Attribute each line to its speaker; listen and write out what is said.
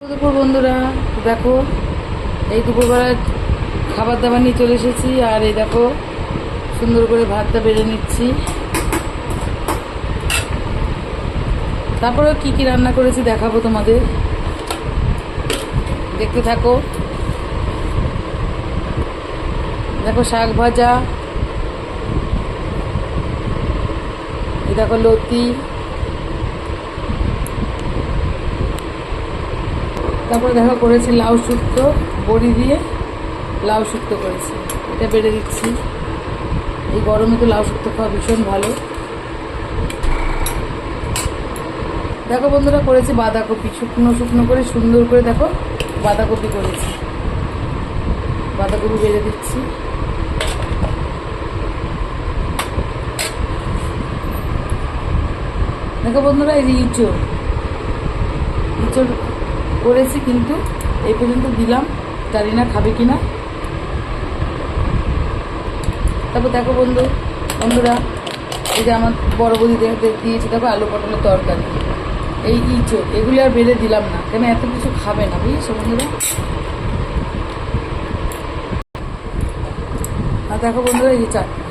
Speaker 1: দুপুর বন্ধুরা দেখো, এই দুপুরবেলায় খাবার দাবার নিয়ে চলে এসেছি। আর এই দেখো সুন্দর করে ভাতটা বেড়ে নিচ্ছি। তারপরে কি কি রান্না করেছি দেখাবো তোমাদের, দেখতে থাকো। দেখো শাক ভাজা, এই দেখো লতি, তারপরে দেখো করেছি লাউ শুক্তো, বড়ি দিয়ে লাউ শুক্তো করেছি। এটা বেড়ে দিচ্ছি। এই গরমে তো লাউ শুক্তো খাওয়া ভীষণ ভালো। দেখো বন্ধুরা করেছি বাঁধাকপি, শুকনো শুকনো করে সুন্দর করে দেখো বাঁধাকপি করেছি। বাঁধাকপি বেড়ে দিচ্ছি। দেখো বন্ধুরা এই যে ইঁচড় করেছি, কিন্তু এই পর্যন্ত দিলাম, জানি না খাবে কিনা। তারপর দেখো বন্ধুরা এই যে আমার বড় বৌদি দিয়েছে দেখো আলু পটলের তরকারি, এই ইঁচড় এগুলি আর বেড়ে দিলাম না, কেন এত কিছু খাবে না বুঝেছো বন্ধুরা। আর দেখো বন্ধুরা এই যে চাটনি,